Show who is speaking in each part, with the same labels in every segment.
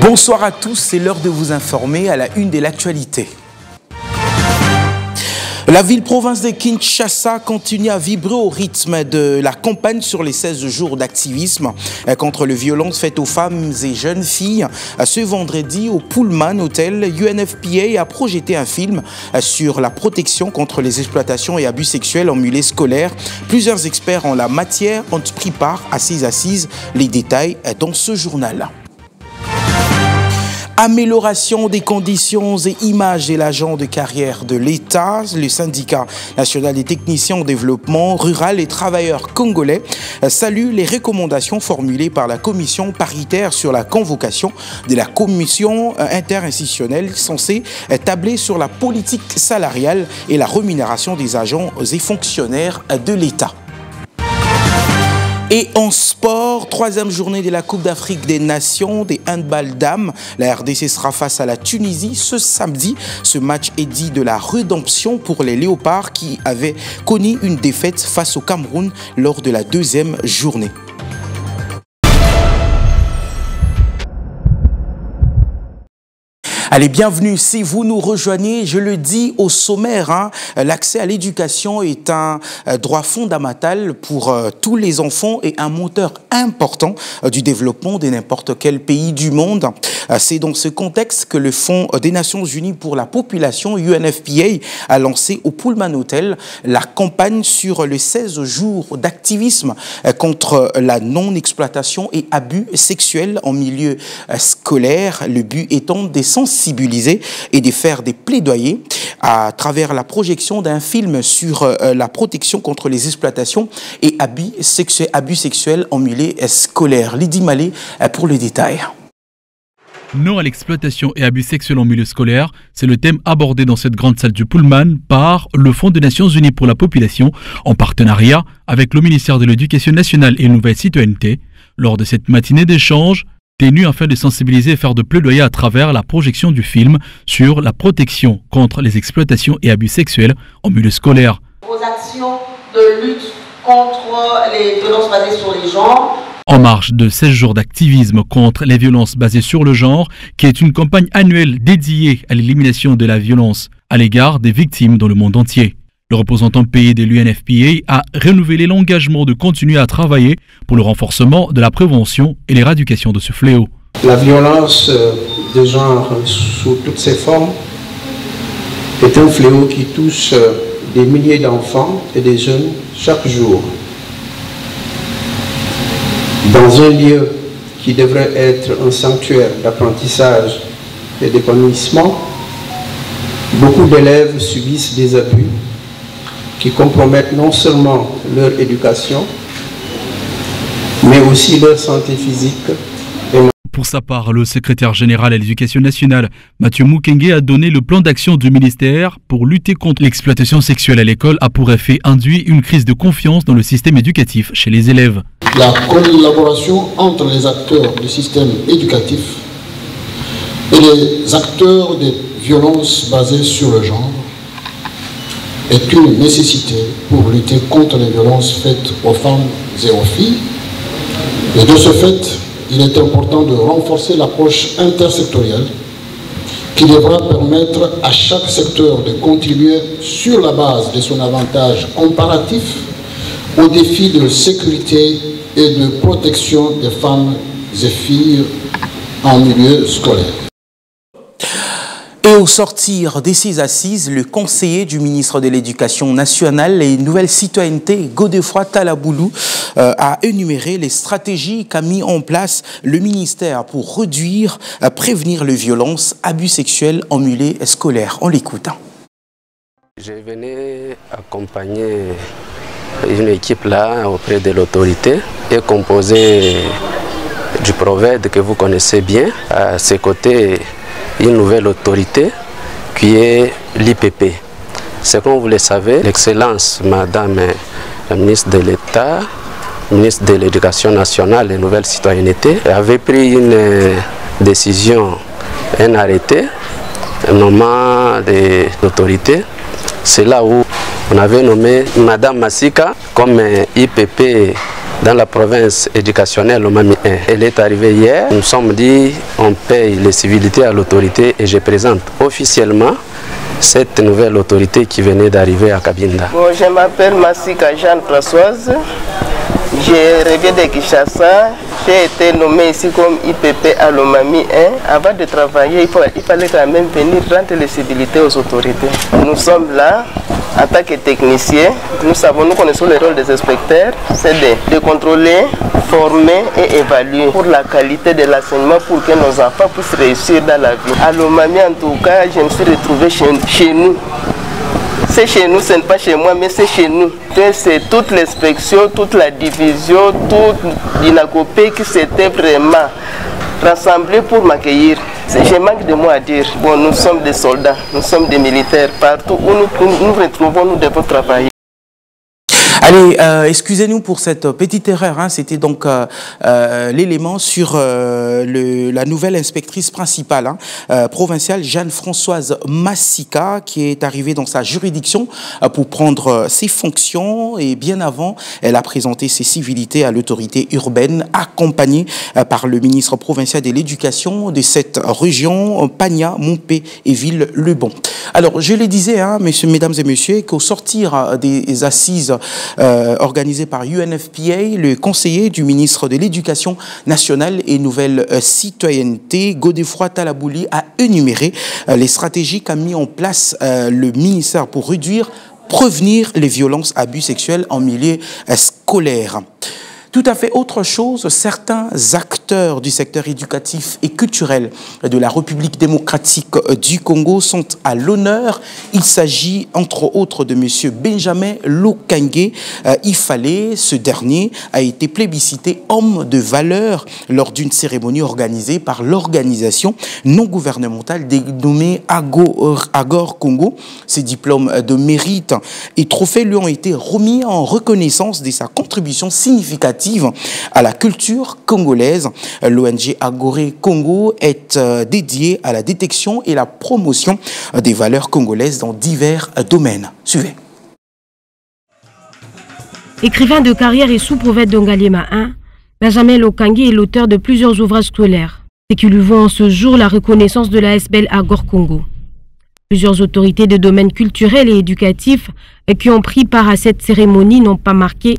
Speaker 1: Bonsoir à tous, c'est l'heure de vous informer à la une de l'actualité. La ville-province de Kinshasa continue à vibrer au rythme de la campagne sur les 16 jours d'activisme contre les violences faites aux femmes et jeunes filles. Ce vendredi, au Pullman Hotel, UNFPA a projeté un film sur la protection contre les exploitations et abus sexuels en milieu scolaire. Plusieurs experts en la matière ont pris part à ces assises. Les détails dans ce journal. Amélioration des conditions et images de l'agent de carrière de l'État, le syndicat national des techniciens en développement rural et travailleurs congolais salue les recommandations formulées par la commission paritaire sur la convocation de la commission interinstitutionnelle censée tabler sur la politique salariale et la rémunération des agents et fonctionnaires de l'État. Et en sport, troisième journée de la Coupe d'Afrique des Nations des handball dames. La RDC sera face à la Tunisie ce samedi. Ce match est dit de la rédemption pour les Léopards qui avaient connu une défaite face au Cameroun lors de la deuxième journée. Allez, bienvenue. Si vous nous rejoignez, je le dis au sommaire, l'accès à l'éducation est un droit fondamental pour tous les enfants et un moteur important du développement de n'importe quel pays du monde. C'est dans ce contexte que le Fonds des Nations Unies pour la population, UNFPA, a lancé au Pullman Hotel la campagne sur les 16 jours d'activisme contre la non-exploitation et abus sexuels en milieu scolaire. Le but étant de sensibiliser et de faire des plaidoyers à travers la projection d'un film sur la protection contre les exploitations et abus sexuels en milieu scolaire. Lydie Malé pour le détail.
Speaker 2: Non à l'exploitation et abus sexuels en milieu scolaire, c'est le thème abordé dans cette grande salle du Pullman par le Fonds des Nations Unies pour la population en partenariat avec le ministère de l'Éducation nationale et Nouvelle Citoyenneté. Lors de cette matinée d'échange, tenue afin de sensibiliser et faire de plaidoyer à travers la projection du film sur la protection contre les exploitations et abus sexuels en milieu scolaire.
Speaker 3: Vos actions de lutte contre les violences basées sur les genres.
Speaker 2: En marge de 16 jours d'activisme contre les violences basées sur le genre, qui est une campagne annuelle dédiée à l'élimination de la violence à l'égard des victimes dans le monde entier. Le représentant pays de l'UNFPA a renouvelé l'engagement de continuer à travailler pour le renforcement de la prévention et l'éradication de ce fléau.
Speaker 4: La violence de genre sous toutes ses formes est un fléau qui touche des milliers d'enfants et des jeunes chaque jour. Dans un lieu qui devrait être un sanctuaire d'apprentissage et d'épanouissement, beaucoup d'élèves subissent des abus qui compromettent non seulement leur éducation, mais aussi leur santé physique.
Speaker 2: Pour sa part, le secrétaire général à l'Éducation nationale, Mathieu Mukenge, a donné le plan d'action du ministère pour lutter contre l'exploitation sexuelle à l'école a pour effet induit une crise de confiance dans le système éducatif chez les élèves.
Speaker 5: La collaboration entre les acteurs du système éducatif et les acteurs des violences basées sur le genre est une nécessité pour lutter contre les violences faites aux femmes et aux filles. Et de ce fait, il est important de renforcer l'approche intersectorielle qui devra permettre à chaque secteur de contribuer sur la base de son avantage comparatif aux défis de sécurité et de protection des femmes et filles en milieu scolaire.
Speaker 1: Et au sortir de ces assises, le conseiller du ministre de l'Éducation nationale et Nouvelle Citoyenneté, Godefroid Talaboulou, a énuméré les stratégies qu'a mis en place le ministère pour réduire, prévenir les violences, abus sexuels en milieu scolaire. On l'écoute.
Speaker 6: Je venais accompagner une équipe là auprès de l'autorité et composée du prophète que vous connaissez bien. À ses côtés, une nouvelle autorité qui est l'IPP. C'est comme vous le savez, l'excellence Madame la ministre de l'État, ministre de l'Éducation nationale et Nouvelle Citoyenneté, avait pris une décision, un arrêté, nommant des autorités. C'est là où on avait nommé Madame Massika comme IPP dans la province éducationnelle Lomami 1. Elle est arrivée hier. Nous sommes dit on paye les civilités à l'autorité et je présente officiellement cette nouvelle autorité qui venait d'arriver à Cabinda.
Speaker 7: Bon, je m'appelle Massika Jeanne-Françoise. Je reviens de Kinshasa. J'ai été nommé ici comme IPP à Lomami 1. Avant de travailler, il fallait quand même venir rendre les civilités aux autorités. Nous sommes là en tant que techniciens. Nous connaissons le rôle des inspecteurs. C'est de contrôler, former et évaluer pour la qualité de l'enseignement pour que nos enfants puissent réussir dans la vie. À Lomami, en tout cas, je me suis retrouvé chez nous. C'est chez nous, ce n'est pas chez moi, mais c'est chez nous. C'est toute l'inspection, toute la division, toute l'INACOPé qui s'était vraiment rassemblée pour m'accueillir. Je manque de mots à dire. Bon, nous sommes des soldats, nous sommes des militaires. Partout où nous retrouvons, nous devons travailler.
Speaker 1: Allez, excusez-nous pour cette petite erreur. Hein. C'était donc l'élément sur la nouvelle inspectrice principale provinciale, Jeanne-Françoise Massika, qui est arrivée dans sa juridiction pour prendre ses fonctions. Et bien avant, elle a présenté ses civilités à l'autorité urbaine, accompagnée par le ministre provincial de l'Éducation de cette région, Pagna, Montpé et Ville-le-Bon. Alors, je le disais, hein, mesdames et messieurs, qu'au sortir des assises organisé par UNFPA, le conseiller du ministre de l'Éducation nationale et Nouvelle Citoyenneté, Godefroy Talabouli, a énuméré les stratégies qu'a mis en place le ministère pour prévenir les violences, abus sexuels en milieu scolaire. Tout à fait autre chose, certains acteurs du secteur éducatif et culturel de la République démocratique du Congo sont à l'honneur. Il s'agit entre autres de M. Benjamin Lokangé Ifale. Ce dernier a été plébiscité homme de valeur lors d'une cérémonie organisée par l'organisation non gouvernementale dénommée Agor Congo. Ses diplômes de mérite et trophées lui ont été remis en reconnaissance de sa contribution significative à la culture congolaise. L'ONG Agoré Congo est dédiée à la détection et la promotion des valeurs congolaises dans divers domaines. Suivez.
Speaker 8: Écrivain de carrière et sous-prophète d'Ongaliema 1, Benjamin Lokangé est l'auteur de plusieurs ouvrages scolaires et qui lui vaut en ce jour la reconnaissance de la SBL Agor Congo. Plusieurs autorités de domaines culturels et éducatifs qui ont pris part à cette cérémonie n'ont pas manqué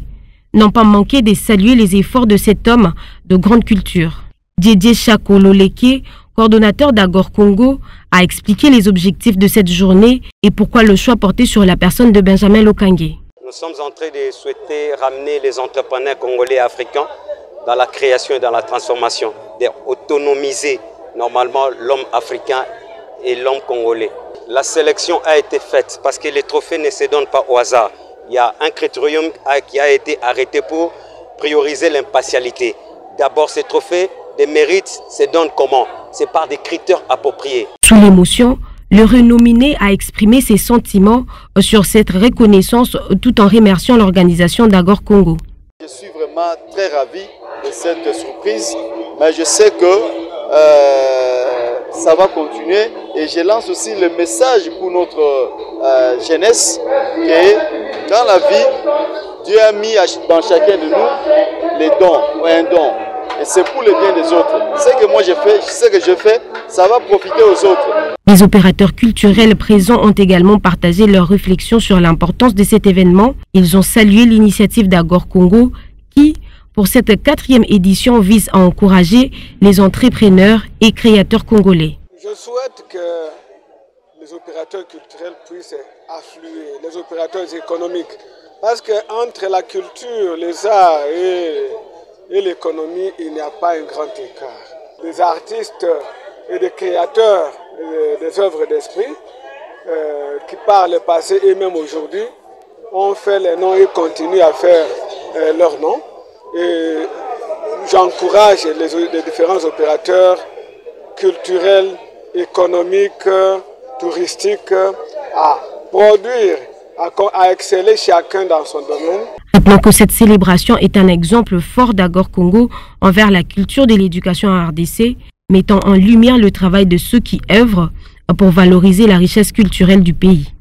Speaker 8: de saluer les efforts de cet homme de grande culture. Didier Chakololeke, coordonnateur d'Agor Congo, a expliqué les objectifs de cette journée et pourquoi le choix porté sur la personne de Benjamin Lokangé.
Speaker 9: Nous sommes en train de souhaiter ramener les entrepreneurs congolais et africains dans la création et dans la transformation, d'autonomiser normalement l'homme africain et l'homme congolais. La sélection a été faite parce que les trophées ne se donnent pas au hasard. Il y a un critérium qui a été arrêté pour prioriser l'impartialité. D'abord, ces trophées de mérite se donnent comment? C'est par des critères appropriés.
Speaker 8: Sous l'émotion, le renominé a exprimé ses sentiments sur cette reconnaissance tout en remerciant l'organisation d'Agor Congo.
Speaker 10: Je suis vraiment très ravi de cette surprise, mais je sais que ça va continuer et je lance aussi le message pour notre jeunesse que dans la vie, Dieu a mis dans chacun de nous les dons ou un don et c'est pour le bien des autres. Ce que moi je fais, ça va profiter aux autres.
Speaker 8: Les opérateurs culturels présents ont également partagé leurs réflexions sur l'importance de cet événement. Ils ont salué l'initiative d'Agor Congo qui, pour cette 4e édition, vise à encourager les entrepreneurs et créateurs congolais.
Speaker 11: Je souhaite que les opérateurs culturels puissent affluer, les opérateurs économiques. Parce qu'entre la culture, les arts et l'économie, il n'y a pas un grand écart. Les artistes et les créateurs des œuvres d'esprit qui par le passé et même aujourd'hui ont fait les noms et continuent à faire leurs noms. Et j'encourage les différents opérateurs culturels, économiques, touristiques à produire, à exceller chacun dans son domaine.
Speaker 8: Rappelons que cette célébration est un exemple fort d'Agor Congo envers la culture de l'éducation en RDC, mettant en lumière le travail de ceux qui œuvrent pour valoriser la richesse culturelle du pays.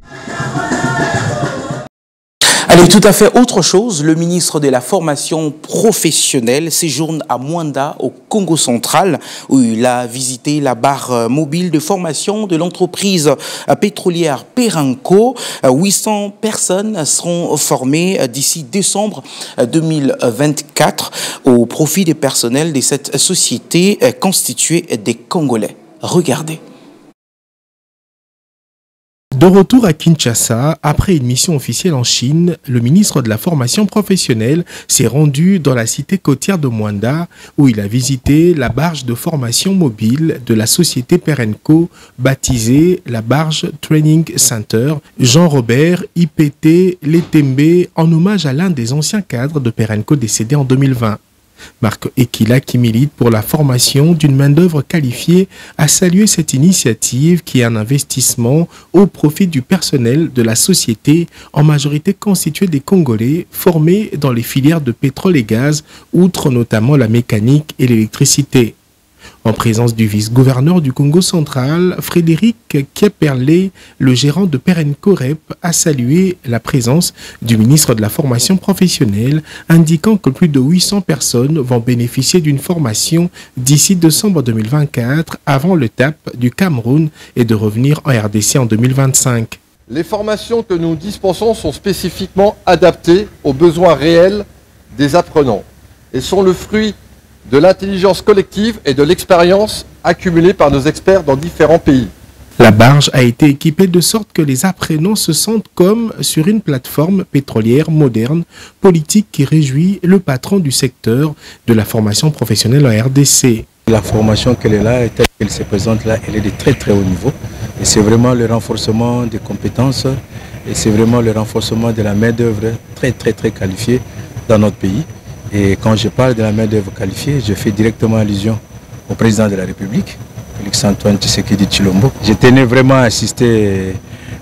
Speaker 1: Allez, tout à fait autre chose. Le ministre de la formation professionnelle séjourne à Mwanda, au Congo central, où il a visité la barre mobile de formation de l'entreprise pétrolière Perenco. 800 personnes seront formées d'ici décembre 2024 au profit des personnels de cette société constituée des Congolais. Regardez.
Speaker 12: De retour à Kinshasa, après une mission officielle en Chine, le ministre de la formation professionnelle s'est rendu dans la cité côtière de Mwanda où il a visité la barge de formation mobile de la société Perenco baptisée la barge Training Center Jean-Robert IPT Letembe en hommage à l'un des anciens cadres de Perenco décédé en 2020. Marc Ekila, qui milite pour la formation d'une main-d'œuvre qualifiée, a salué cette initiative qui est un investissement au profit du personnel de la société, en majorité constitué des Congolais formés dans les filières de pétrole et gaz, outre notamment la mécanique et l'électricité. En présence du vice-gouverneur du Congo central, Frédéric Kieperlé, le gérant de Perenco Rep, a salué la présence du ministre de la formation professionnelle, indiquant que plus de 800 personnes vont bénéficier d'une formation d'ici décembre 2024, avant l'étape du Cameroun et de revenir en RDC en 2025.
Speaker 13: Les formations que nous dispensons sont spécifiquement adaptées aux besoins réels des apprenants et sont le fruit de l'intelligence collective et de l'expérience accumulée par nos experts dans différents pays.
Speaker 12: La barge a été équipée de sorte que les apprenants se sentent comme sur une plateforme pétrolière moderne, politique qui réjouit le patron du secteur de la formation professionnelle en RDC.
Speaker 14: La formation qu'elle est là, telle qu'elle se présente là, elle est de très très haut niveau. Et c'est vraiment le renforcement des compétences et c'est vraiment le renforcement de la main-d'œuvre très qualifiée dans notre pays. Et quand je parle de la main-d'œuvre qualifiée, je fais directement allusion au président de la République, Félix-Antoine Tshisekedi Tshilombo. Je tenais vraiment à assister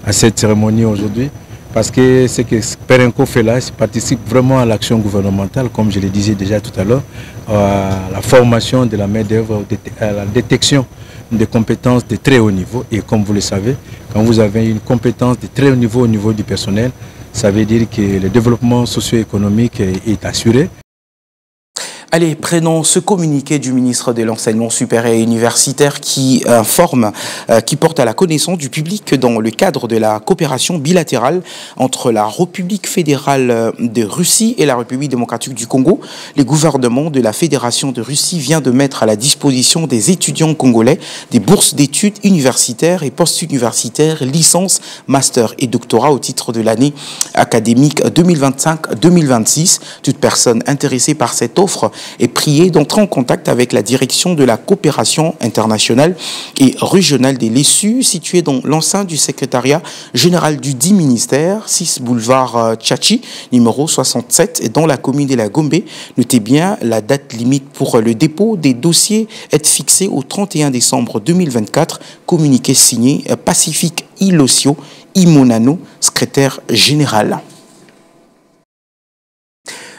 Speaker 14: à cette cérémonie aujourd'hui parce que ce que Perenco fait là, ça participe vraiment à l'action gouvernementale, comme je le disais déjà tout à l'heure, à la formation de la main-d'œuvre, à la détection des compétences de très haut niveau. Et comme vous le savez, quand vous avez une compétence de très haut niveau au niveau du personnel, ça veut dire que le développement socio-économique est assuré.
Speaker 1: Allez, prenons ce communiqué du ministre de l'Enseignement supérieur et universitaire qui informe, qui porte à la connaissance du public dans le cadre de la coopération bilatérale entre la République fédérale de Russie et la République démocratique du Congo. Le gouvernement de la Fédération de Russie vient de mettre à la disposition des étudiants congolais des bourses d'études universitaires et post-universitaires, licences, master et doctorat au titre de l'année académique 2025-2026. Toute personne intéressée par cette offre est prié d'entrer en contact avec la direction de la coopération internationale et régionale des LESU, située dans l'enceinte du secrétariat général du 10 ministère, 6 boulevard Tchachi, numéro 67, dans la commune de la Gombe. Notez bien, la date limite pour le dépôt des dossiers est fixée au 31 décembre 2024, communiqué signé Pacifique Ilosio Imonano, secrétaire général.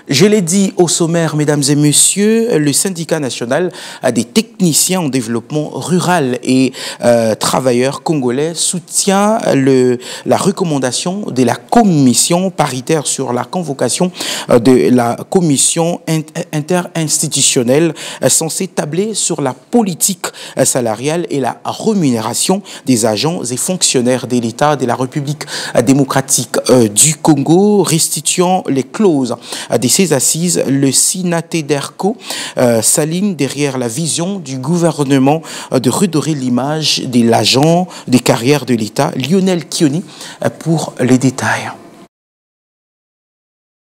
Speaker 1: Je l'ai dit au sommaire, mesdames et messieurs, le syndicat national des techniciens en développement rural et travailleurs congolais soutient la recommandation de la commission paritaire sur la convocation de la commission interinstitutionnelle censée tabler sur la politique salariale et la rémunération des agents et fonctionnaires de l'État de la République démocratique du Congo, restituant les clauses des ces assises. Le SINATEDERCO s'aligne derrière la vision du gouvernement de redorer l'image de l'agent des carrières de l'État, Lionel Kioni, pour les détails.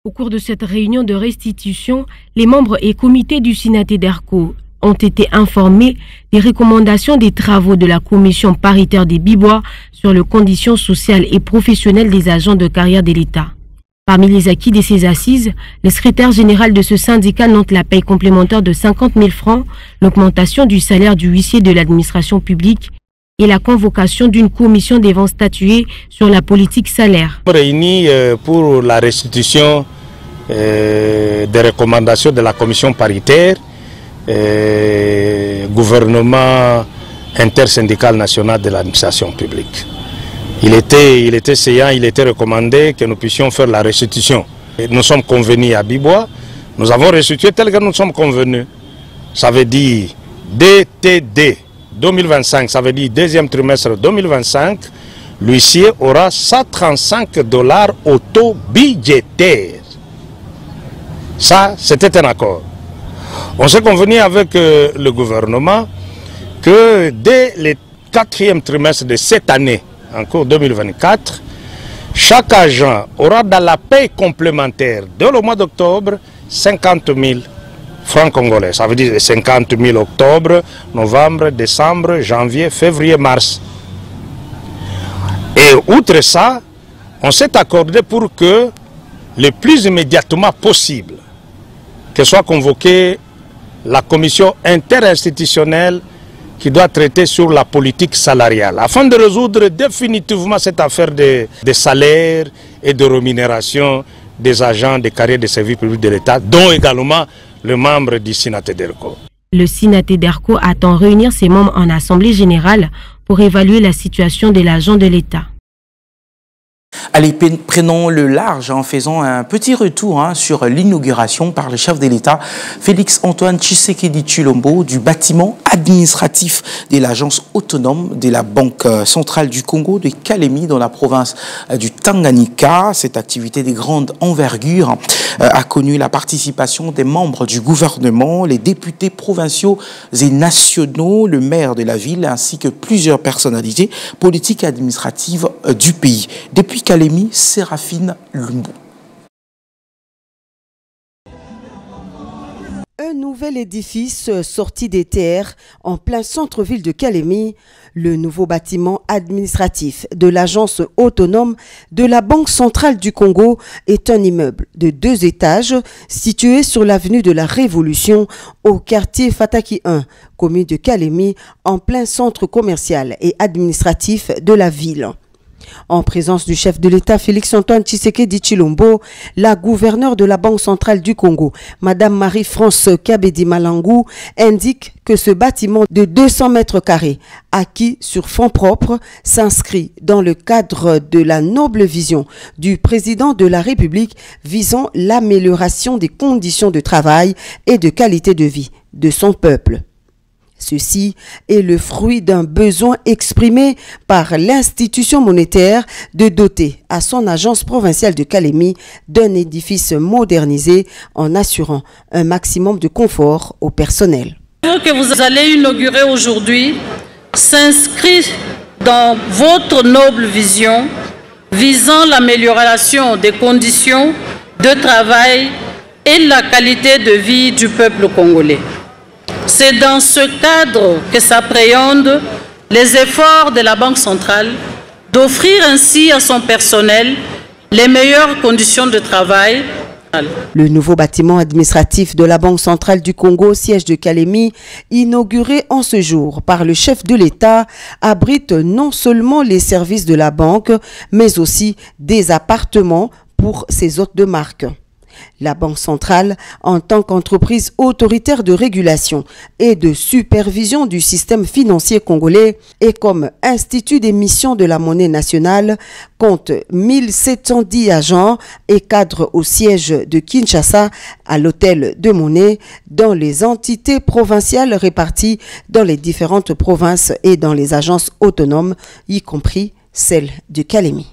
Speaker 8: Au cours de cette réunion de restitution, les membres et comités du SINATEDERCO ont été informés des recommandations des travaux de la commission paritaire des Bibois sur les conditions sociales et professionnelles des agents de carrière de l'État. Parmi les acquis de ces assises, le secrétaire général de ce syndicat note la paye complémentaire de 50 000 francs, l'augmentation du salaire du huissier de l'administration publique et la convocation d'une commission devant statuer sur la politique salaire.
Speaker 15: Réunis pour la restitution des recommandations de la commission paritaire, gouvernement intersyndical national de l'administration publique. il était séant, il était recommandé que nous puissions faire la restitution. Et nous sommes convenus à Bibois, nous avons restitué tel que nous sommes convenus. Ça veut dire DTD 2025, ça veut dire deuxième trimestre 2025, l'huissier aura $135 au taux budgétaire. Ça, c'était un accord. On s'est convenu avec le gouvernement que dès le 4e trimestre de cette année, en cours 2024, chaque agent aura dans la paie complémentaire de le mois d'octobre 50 000 francs congolais. Ça veut dire 50 000 octobre, novembre, décembre, janvier, février, mars. Et outre ça, on s'est accordé pour que le plus immédiatement possible, que soit convoquée la commission interinstitutionnelle qui doit traiter sur la politique salariale, afin de résoudre définitivement cette affaire de salaire et de rémunération des agents des carrières de services publics de l'État, dont également le membre du Sinaté-Derco.
Speaker 8: Le Sinaté-Derco attend réunir ses membres en assemblée générale pour évaluer la situation de l'agent de l'État.
Speaker 1: Allez, prenons le large en faisant un petit retour sur l'inauguration par le chef de l'État, Félix-Antoine Tshisekedi Tshilombo, du bâtiment administratif de l'agence autonome de la Banque centrale du Congo de Kalemi dans la province du Tanganyika. Cette activité de grande envergure a connu la participation des membres du gouvernement, les députés provinciaux et nationaux, le maire de la ville ainsi que plusieurs personnalités politiques et administratives du pays. Depuis Kalemi, Séraphine Lumbu.
Speaker 16: Un nouvel édifice sorti des terres en plein centre-ville de Kalemi, le nouveau bâtiment administratif de l'agence autonome de la Banque centrale du Congo est un immeuble de 2 étages situé sur l'avenue de la Révolution au quartier Fataki 1, commune de Kalemi, en plein centre commercial et administratif de la ville. En présence du chef de l'État Félix-Antoine Tshisekedi Tshilombo, la gouverneure de la Banque centrale du Congo, Madame Marie-France Kabedi Malangou, indique que ce bâtiment de 200 mètres carrés, acquis sur fonds propres, s'inscrit dans le cadre de la noble vision du président de la République visant l'amélioration des conditions de travail et de qualité de vie de son peuple. Ceci est le fruit d'un besoin exprimé par l'institution monétaire de doter à son agence provinciale de Kalemi d'un édifice modernisé en assurant un maximum de confort au personnel.
Speaker 17: Ce que vous allez inaugurer aujourd'hui s'inscrit dans votre noble vision visant l'amélioration des conditions de travail et la qualité de vie du peuple congolais. C'est dans ce cadre que s'appréhendent les efforts de la Banque centrale d'offrir ainsi à son personnel les meilleures conditions de travail.
Speaker 16: Le nouveau bâtiment administratif de la Banque centrale du Congo, siège de Kalemi, inauguré en ce jour par le chef de l'État, abrite non seulement les services de la banque, mais aussi des appartements pour ses hôtes de marque. La Banque centrale, en tant qu'entreprise autoritaire de régulation et de supervision du système financier congolais et comme institut d'émission de la monnaie nationale, compte 1710 agents et cadres au siège de Kinshasa à l'hôtel de monnaie dans les entités provinciales réparties dans les différentes provinces et dans les agences autonomes, y compris celle de Kalemi.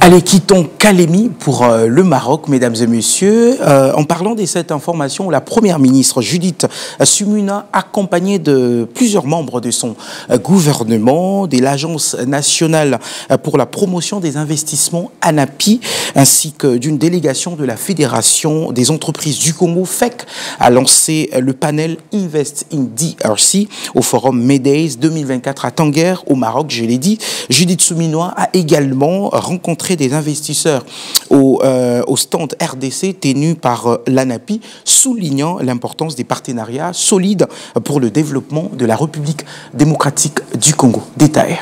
Speaker 1: Allez, quittons Kalemi pour le Maroc, mesdames et messieurs. En parlant de cette information, la première ministre Judith Suminwa, accompagnée de plusieurs membres de son gouvernement, de l'Agence nationale pour la promotion des investissements ANAPI, ainsi que d'une délégation de la Fédération des entreprises du Congo, FEC, a lancé le panel Invest in DRC au forum Medays 2024 à Tanger, au Maroc, je l'ai dit. Judith Suminwa a également rencontré des investisseurs au stand RDC tenu par l'ANAPI, soulignant l'importance des partenariats solides pour le développement de la République démocratique du Congo. Détail.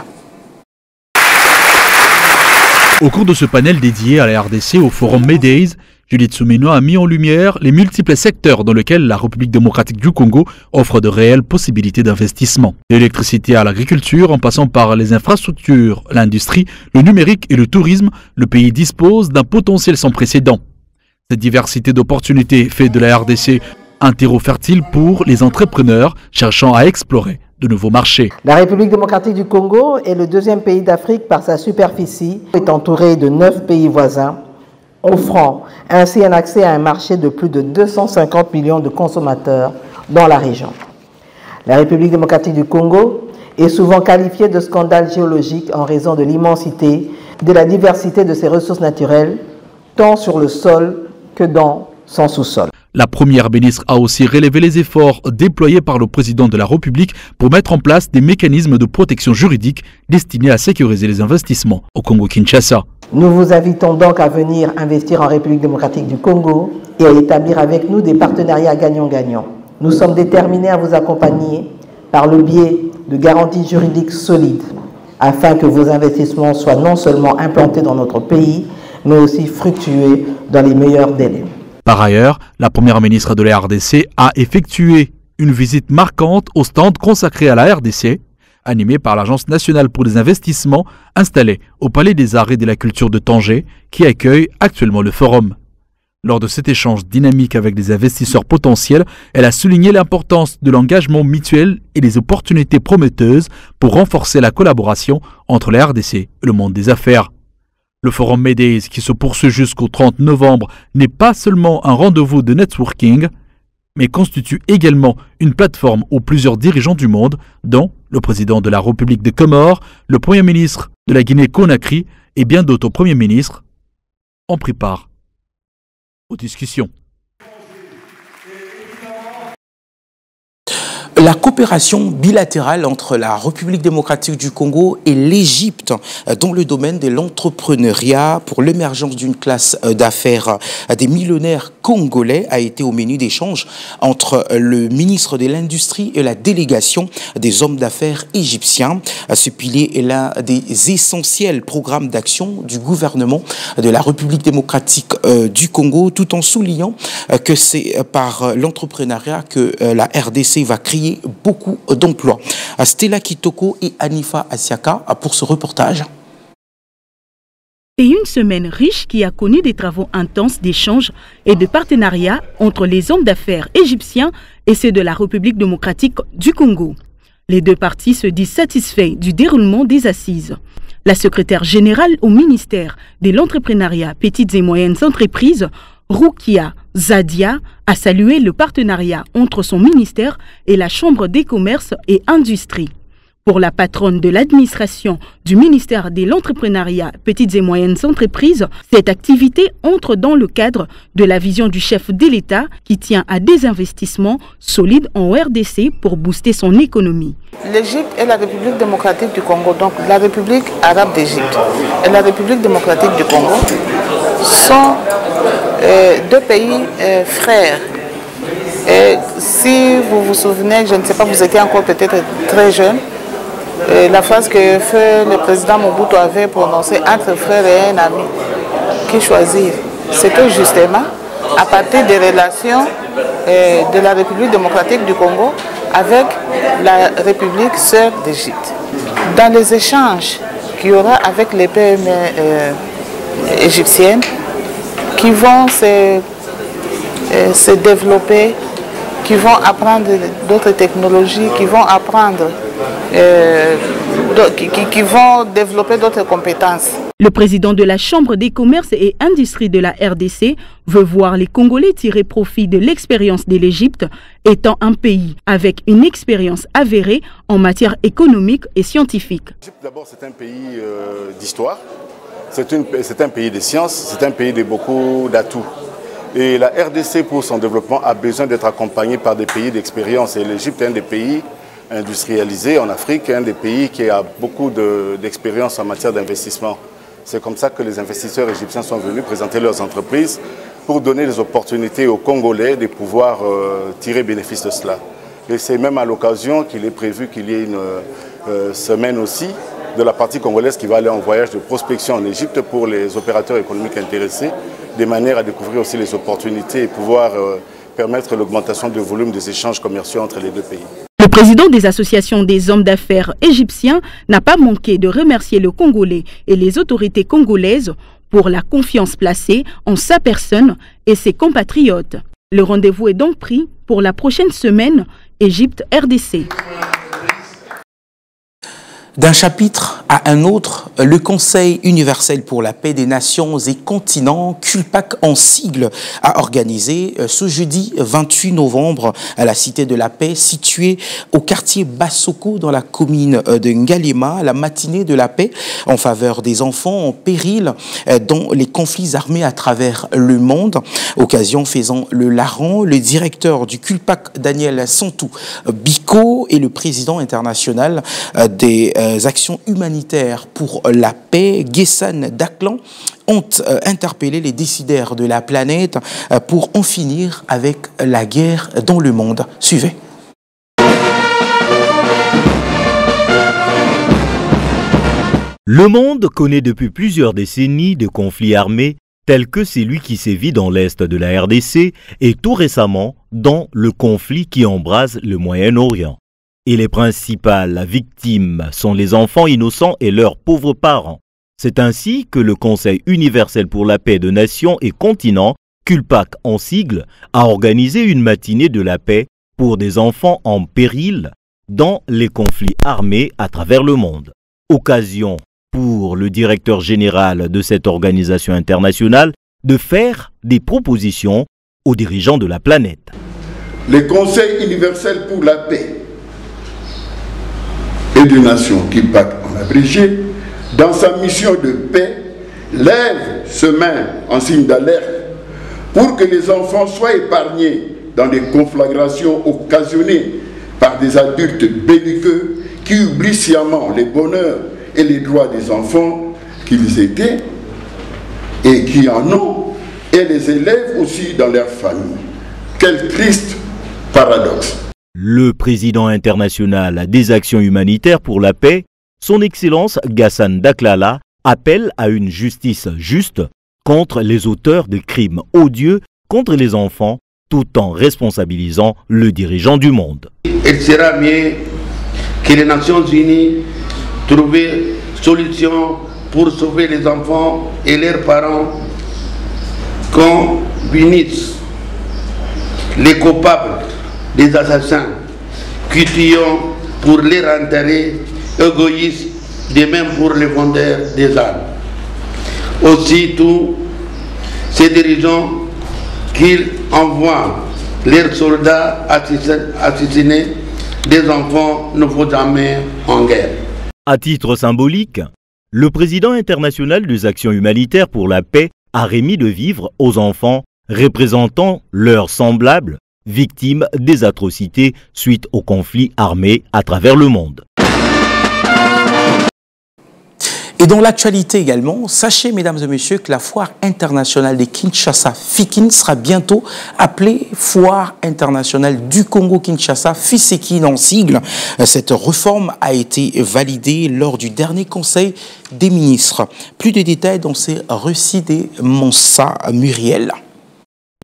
Speaker 2: Au cours de ce panel dédié à la RDC au forum Medays, Judith Soumeno a mis en lumière les multiples secteurs dans lesquels la République démocratique du Congo offre de réelles possibilités d'investissement. De l'électricité à l'agriculture, en passant par les infrastructures, l'industrie, le numérique et le tourisme, le pays dispose d'un potentiel sans précédent. Cette diversité d'opportunités fait de la RDC un terreau fertile pour les entrepreneurs cherchant à explorer de nouveaux marchés.
Speaker 18: La République démocratique du Congo est le deuxième pays d'Afrique par sa superficie, est entouré de 9 pays voisins, offrant ainsi un accès à un marché de plus de 250 millions de consommateurs dans la région. La République démocratique du Congo est souvent qualifiée de scandale géologique en raison de l'immensité, de la diversité de ses ressources naturelles, tant sur le sol que dans son sous-sol.
Speaker 2: La première ministre a aussi relevé les efforts déployés par le président de la République pour mettre en place des mécanismes de protection juridique destinés à sécuriser les investissements au Congo-Kinshasa.
Speaker 18: Nous vous invitons donc à venir investir en République démocratique du Congo et à établir avec nous des partenariats gagnant-gagnant. Nous sommes déterminés à vous accompagner par le biais de garanties juridiques solides afin que vos investissements soient non seulement implantés dans notre pays, mais aussi fructueux dans les meilleurs délais.
Speaker 2: Par ailleurs, la première ministre de la RDC a effectué une visite marquante au stand consacré à la RDC, animé par l'Agence nationale pour les investissements installée au Palais des Arts et de la Culture de Tanger, qui accueille actuellement le forum. Lors de cet échange dynamique avec des investisseurs potentiels, elle a souligné l'importance de l'engagement mutuel et les opportunités prometteuses pour renforcer la collaboration entre la RDC et le monde des affaires. Le forum MEDES, qui se poursuit jusqu'au 30 novembre, n'est pas seulement un rendez-vous de networking, mais constitue également une plateforme où plusieurs dirigeants du monde, dont le président de la République des Comores, le Premier ministre de la Guinée-Conakry et bien d'autres premiers ministres, ont pris part aux discussions.
Speaker 1: La coopération bilatérale entre la République démocratique du Congo et l'Égypte dans le domaine de l'entrepreneuriat pour l'émergence d'une classe d'affaires des millionnaires congolais a été au menu d'échange entre le ministre de l'Industrie et la délégation des hommes d'affaires égyptiens. Ce pilier est l'un des essentiels programmes d'action du gouvernement de la République démocratique du Congo, tout en soulignant que c'est par l'entrepreneuriat que la RDC va créer beaucoup d'emplois. Stella Kitoko et Anifa Asiaka pour ce reportage.
Speaker 19: C'est une semaine riche qui a connu des travaux intenses d'échange et de partenariat entre les hommes d'affaires égyptiens et ceux de la République démocratique du Congo. Les deux parties se disent satisfaits du déroulement des assises. La secrétaire générale au ministère de l'entrepreneuriat, petites et moyennes entreprises, Roukia Zadia, a salué le partenariat entre son ministère et la Chambre des commerces et industries. Pour la patronne de l'administration du ministère de l'entrepreneuriat, petites et moyennes entreprises, cette activité entre dans le cadre de la vision du chef de l'État qui tient à des investissements solides en RDC pour booster son économie.
Speaker 20: L'Égypte et la République démocratique du Congo, donc la République arabe d'Égypte et la République démocratique du Congo, sont deux pays frères. Et si vous vous souvenez, je ne sais pas, vous étiez encore peut-être très jeune, la phrase que le président Mobutu avait prononcée entre frères et un ami, qui choisir, c'était justement à partir des relations de la République démocratique du Congo avec la République sœur d'Égypte. Dans les échanges qu'il y aura avec les PME égyptiennes, qui vont se développer, qui vont apprendre d'autres technologies, qui vont apprendre, qui vont développer d'autres compétences.
Speaker 19: Le président de la Chambre des commerces et industries de la RDC veut voir les Congolais tirer profit de l'expérience de l'Égypte, étant un pays avec une expérience avérée en matière économique et scientifique.
Speaker 21: L'Égypte, d'abord, c'est un pays d'histoire, c'est un pays de sciences, c'est un pays de beaucoup d'atouts. Et la RDC, pour son développement, a besoin d'être accompagnée par des pays d'expérience. Et l'Égypte est un des pays industrialisés en Afrique, un des pays qui a beaucoup d'expérience en matière d'investissement. C'est comme ça que les investisseurs égyptiens sont venus présenter leurs entreprises pour donner les opportunités aux Congolais de pouvoir tirer bénéfice de cela. Et c'est même à l'occasion qu'il est prévu qu'il y ait une semaine aussi de la partie congolaise qui va aller en voyage de prospection en Égypte pour les opérateurs économiques intéressés de manière à découvrir aussi les opportunités et pouvoir permettre l'augmentation du volume des échanges commerciaux entre les deux pays.
Speaker 19: Le président des associations des hommes d'affaires égyptiens n'a pas manqué de remercier le Congolais et les autorités congolaises pour la confiance placée en sa personne et ses compatriotes. Le rendez-vous est donc pris pour la prochaine semaine Égypte-RDC.
Speaker 1: D'un chapitre à un autre, le Conseil universel pour la paix des nations et continents, CULPAC en sigle, a organisé ce jeudi 28 novembre à la Cité de la Paix, située au quartier Bassoko dans la commune de Ngalema, la matinée de la paix en faveur des enfants en péril dans les conflits armés à travers le monde. Occasion faisant le larron, le directeur du CULPAC, Daniel Santou Biko, et le président international des actions humanitaires pour la paix, Guessane Daklan, ont interpellé les décideurs de la planète pour en finir avec la guerre dans le monde. Suivez.
Speaker 3: Le monde connaît depuis plusieurs décennies de conflits armés tels que celui qui sévit dans l'est de la RDC et tout récemment dans le conflit qui embrase le Moyen-Orient. Et les principales victimes sont les enfants innocents et leurs pauvres parents. C'est ainsi que le Conseil universel pour la paix de nations et continents, CULPAC en sigle, a organisé une matinée de la paix pour des enfants en péril dans les conflits armés à travers le monde. Occasion pour le directeur général de cette organisation internationale de faire des propositions aux dirigeants de la planète.
Speaker 22: Le Conseil universel pour la paix et des nations, CULPAC en abrégé, dans sa mission de paix, lève ce main en signe d'alerte pour que les enfants soient épargnés dans des conflagrations occasionnées par des adultes belliqueux qui oublient sciemment les bonheurs et les droits des enfants qu'ils étaient et qui en ont, et les élèvent aussi dans leur famille. Quel triste paradoxe!
Speaker 3: Le président international des actions humanitaires pour la paix, son Excellence Gassane Daklala, appelle à une justice juste contre les auteurs de crimes odieux contre les enfants, tout en responsabilisant le dirigeant du monde.
Speaker 22: Il sera mieux que les Nations Unies trouvent solution pour sauver les enfants et leurs parents, qu'on punisse les coupables des assassins qui tuent pour leur intérêt égoïste, de même pour les vendeurs des armes. Aussi, tous ces dirigeants qu'ils envoient leurs soldats assassiner des enfants ne vont jamais en guerre.
Speaker 3: À titre symbolique, le président international des actions humanitaires pour la paix a remis de vivres aux enfants représentant leurs semblables victimes des atrocités suite aux conflits armés à travers le monde.
Speaker 1: Et dans l'actualité également, sachez, mesdames et messieurs, que la foire internationale de Kinshasa, FIKIN, sera bientôt appelée Foire internationale du Congo-Kinshasa, FISEKIN en sigle. Cette réforme a été validée lors du dernier conseil des ministres. Plus de détails dans ces récits des Monsa Muriel.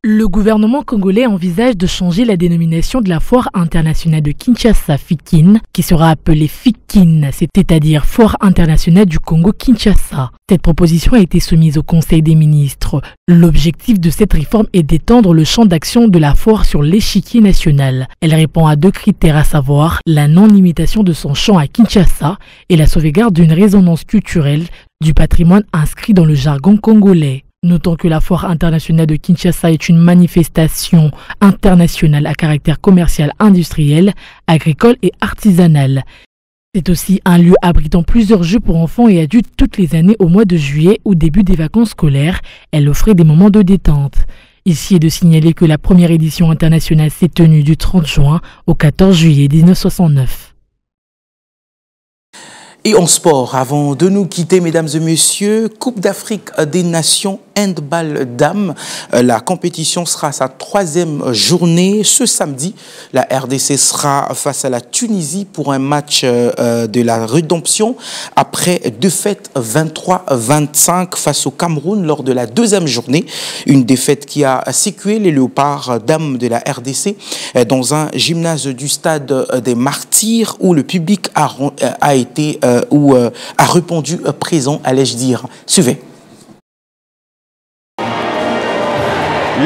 Speaker 23: Le gouvernement congolais envisage de changer la dénomination de la foire internationale de Kinshasa FIKIN, qui sera appelée FIKIN, c'est-à-dire Foire internationale du Congo-Kinshasa. Cette proposition a été soumise au Conseil des ministres. L'objectif de cette réforme est d'étendre le champ d'action de la foire sur l'échiquier national. Elle répond à deux critères, à savoir la non-limitation de son champ à Kinshasa et la sauvegarde d'une résonance culturelle du patrimoine inscrit dans le jargon congolais. Notons que la foire internationale de Kinshasa est une manifestation internationale à caractère commercial, industriel, agricole et artisanal. C'est aussi un lieu abritant plusieurs jeux pour enfants et adultes toutes les années au mois de juillet ou début des vacances scolaires. Elle offrait des moments de détente. Ici est de signaler que la première édition internationale s'est tenue du 30 juin au 14 juillet 1969.
Speaker 1: Et en sport, avant de nous quitter, mesdames et messieurs, Coupe d'Afrique des Nations handball dames. La compétition sera à sa 3e journée. Ce samedi, la RDC sera face à la Tunisie pour un match de la rédemption après défaite 23-25 face au Cameroun lors de la 2e journée. Une défaite qui a sécué les Léopards dames de la RDC dans un gymnase du stade des Martyrs où le public a répondu présent, allais-je dire. Suivez.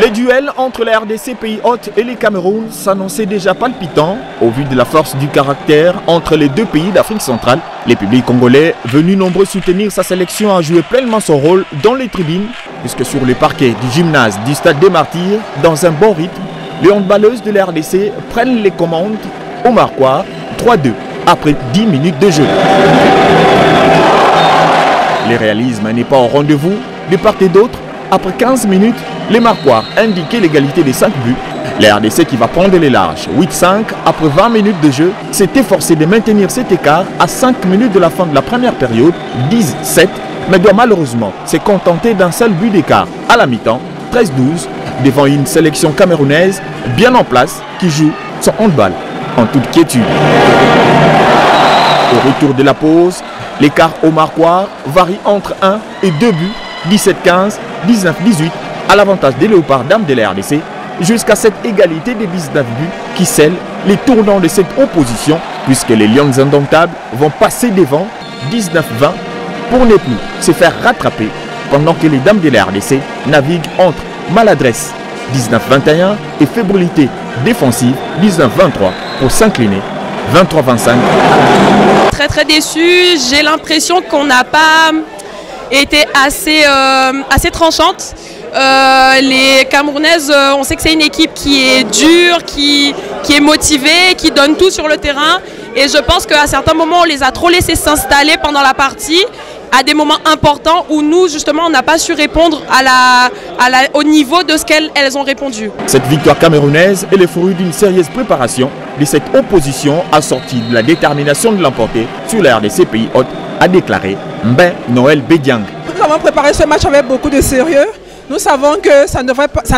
Speaker 4: Les duels entre la RDC pays hôte et les Cameroun s'annonçaient déjà palpitants au vu de la force du caractère entre les deux pays d'Afrique centrale. Les publics congolais, venus nombreux soutenir sa sélection, a joué pleinement son rôle dans les tribunes, puisque sur le parquet du gymnase du stade des Martyrs, dans un bon rythme, les handballeuses de la RDC prennent les commandes au marquoir 3-2 après 10 minutes de jeu. Le réalisme n'est pas au rendez-vous de part et d'autre. Après 15 minutes, les marquoirs indiquaient l'égalité des 5 buts. La RDC qui va prendre les larges, 8-5, après 20 minutes de jeu, s'est efforcé de maintenir cet écart à 5 minutes de la fin de la première période, 10-7, mais doit malheureusement se contenter d'un seul but d'écart à la mi-temps, 13-12, devant une sélection camerounaise bien en place qui joue son handball en toute quiétude. Au retour de la pause, l'écart au marquoir varie entre 1 et 2 buts, 17-15, 19-18 à l'avantage des Léopards dames de la RDC, jusqu'à cette égalité des 19 buts qui scelle les tournants de cette opposition, puisque les Lions indomptables vont passer devant 19-20 pour ne plus se faire rattraper, pendant que les dames de la RDC naviguent entre maladresse 19-21 et fébrilité défensive 19-23 pour s'incliner 23-25.
Speaker 5: Très déçu, j'ai l'impression qu'on n'a pas été assez tranchante. Les Camerounaises, on sait que c'est une équipe qui est dure, qui est motivée, qui donne tout sur le terrain. Et je pense qu'à certains moments, on les a trop laissés s'installer pendant la partie, à des moments importants où nous, justement, on n'a pas su répondre au niveau de ce qu'elles ont répondu.
Speaker 4: Cette victoire camerounaise est le fruit d'une sérieuse préparation de cette opposition assortie de la détermination de l'emporter sur la RDC pays hôte, a déclaré Mben Noël Bédiang.
Speaker 6: Nous avons préparé ce match avec beaucoup de sérieux. Nous savons que ça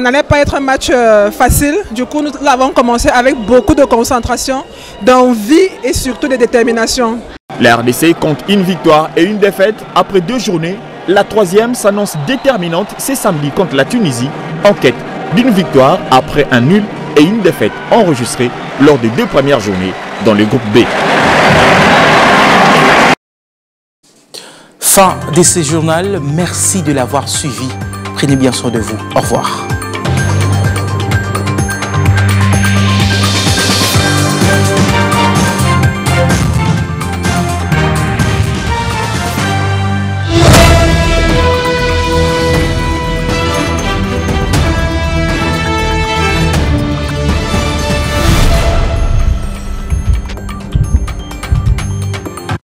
Speaker 6: n'allait pas être un match facile. Du coup, nous l'avons commencé avec beaucoup de concentration, d'envie et surtout de détermination.
Speaker 4: La RDC compte une victoire et une défaite après 2 journées. La 3e s'annonce déterminante ce samedi contre la Tunisie, en quête d'une victoire après un nul et une défaite enregistrée lors des 2 premières journées dans le groupe B.
Speaker 1: Fin de ce journal, merci de l'avoir suivi. Prenez bien soin de vous. Au revoir.